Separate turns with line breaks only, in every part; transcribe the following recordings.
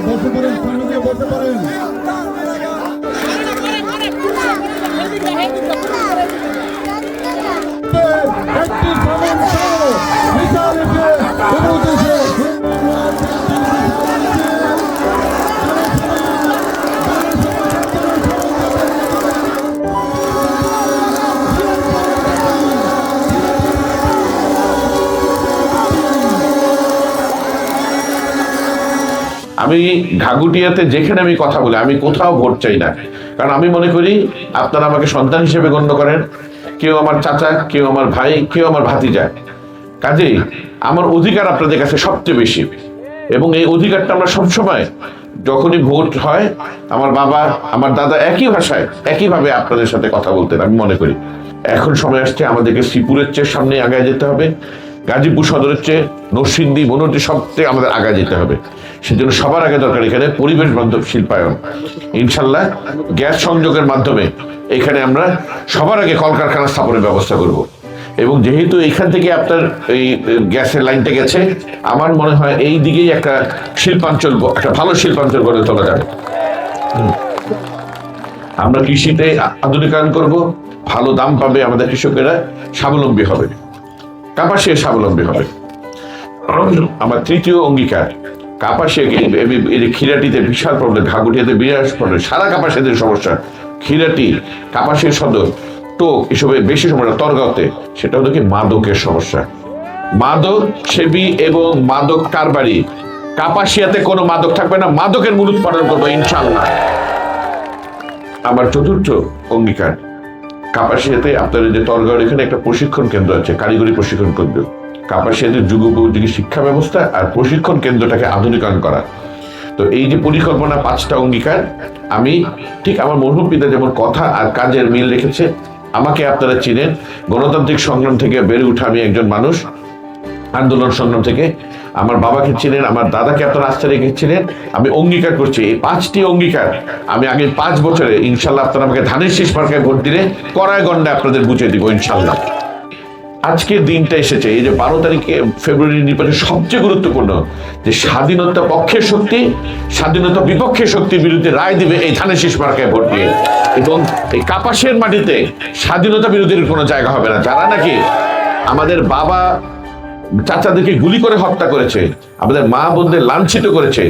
বসে পড়েন, সামনে দিয়ে বসে পড়েন। একটি
আমি ঘাগুটিয়াতে যেখানে আমি কথা বলি, আমি কোথাও ভোট চাই না, কারণ আমি মনে করি আপনারা আমাকে সন্তান হিসেবে গণ্য করেন। কেউ আমার চাচা, কেউ আমার ভাই, কেউ আমার ভাতিজা। কাজেই আমার অধিকার আপনাদের কাছে সবচেয়ে বেশি, এবং এই অধিকারটা আমরা সবসময় যখনই ভোট হয়, আমার বাবা আমার দাদা একই ভাষায় একইভাবে আপনাদের সাথে কথা বলতেন। আমি মনে করি এখন সময় আসছে আমাদেরকে শ্রীপুরের চেয়ে সামনে আগায় যেতে হবে, গাজীপুর সদরের চেয়ে নরসিংদী বনটি সবচেয়ে আমাদের আগায় যেতে হবে। সেজন্য সবার আগে দরকার এখানে পরিবেশ বান্ধব শিল্পায়ন। ইনশাল্লাহ গ্যাস সংযোগের মাধ্যমে এখানে আমরা সবার আগে কলকারখানা স্থাপনের ব্যবস্থা করব, এবং যেহেতু এইখান থেকে আপনার এই গ্যাসের লাইনটা গেছে, আমার মনে হয় এই দিকেই একটা শিল্পাঞ্চল, একটা ভালো শিল্পাঞ্চল গড়ে তোলা যাবে। আমরা কৃষিতে আধুনিকায়ন করব, ভালো দাম পাবে, আমাদের কৃষকেরা স্বাবলম্বী হবে, কাপাসিয়া স্বাবলম্বী হবে। আমার তৃতীয় অঙ্গীকার, কাপাসিয়া খিরাটিতে বিশাল প্রবলেম, ঘাগুটিয়াতে বিরাট প্রবলেম, সারা কাপাসিয়াদের সমস্যা, খিরাটি, কাপাসিয়া সদর, টোক, এসবে বেশি সমস্যা, তরগাঁওতে, সেটা হলো কি মাদকের সমস্যা। মাদক সেবী এবং মাদক কারবারি, কাপাসিয়াতে কোনো মাদক থাকবে না, মাদকের মূল উৎপাদন করবো ইনশাআল্লাহ। আমার চতুর্থ অঙ্গীকার, কাপাসিয়াতে আপনাদের যে তরগাঁওয়ের এখানে একটা প্রশিক্ষণ কেন্দ্র আছে, কারিগরি প্রশিক্ষণ কেন্দ্র, কাপাসিয়াতে যুগোপযোগী শিক্ষা ব্যবস্থা আর প্রশিক্ষণ কেন্দ্রটাকে আধুনিকায়ন করা। তো এই যে পরিকল্পনা, 5টা অঙ্গীকার, আমি ঠিক আমার মরহুম পিতা যেমন কথা আর কাজের মিল রেখেছে। আমাকে আপনারা চিনেন, গণতান্ত্রিক সংগ্রাম থেকে বেড়ে উঠা আমি একজন মানুষ, আন্দোলন সংগ্রাম থেকে। আমার বাবাকে চিনেন, আমার দাদাকে আপনারা আস্থা রেখেছিলেন। আমি অঙ্গীকার করছি এই 5টি অঙ্গীকার আমি আগে 5 বছরে ইনশাল্লাহ আপনারা আমাকে ধানের শীষ মার্কায় ভোট দিলে কড়ায় গন্ডায় আপনাদের বুঝিয়ে দিব ইনশাল্লাহ। আজকের দিনটা এসেছে, এই যে 12 তারিখে ফেব্রুয়ারি নির্বাচন সবচেয়ে গুরুত্বপূর্ণ, যে স্বাধীনতা পক্ষের শক্তি স্বাধীনতা বিপক্ষের শক্তির বিরুদ্ধে রায় দিবে এই ধানের শীষ মার্কায় ভোট দিয়ে। এবং এই কাপাসের মাটিতে স্বাধীনতা বিরোধীর কোনো জায়গা হবে না। যারা নাকি আমাদের বাবা চাচাদেরকে গুলি করে হত্যা করেছে, আমাদের মা বোনদের লাঞ্ছিত করেছে,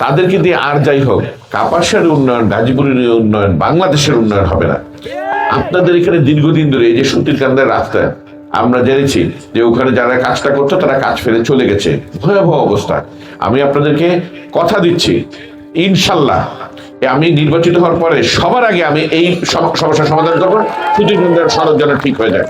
তাদেরকে দিয়ে আর যাই হোক কাপাসের উন্নয়ন, গাজীপুরের উন্নয়ন, বাংলাদেশের উন্নয়ন হবে না। আপনাদের এখানে দীর্ঘদিন ধরে এই যে সুতিরকান্দার রাস্তা, আমরা জেনেছি যে ওখানে যারা কাজটা করতো তারা কাজ ফেলে চলে গেছে, ভয়াবহ অবস্থা। আমি আপনাদেরকে কথা দিচ্ছি ইনশাল্লাহ আমি নির্বাচিত হওয়ার পরে সবার আগে আমি এই সমস্যার সমাধান করবো, সুতিরকান্দার সড়ক যেন ঠিক হয়ে যায়।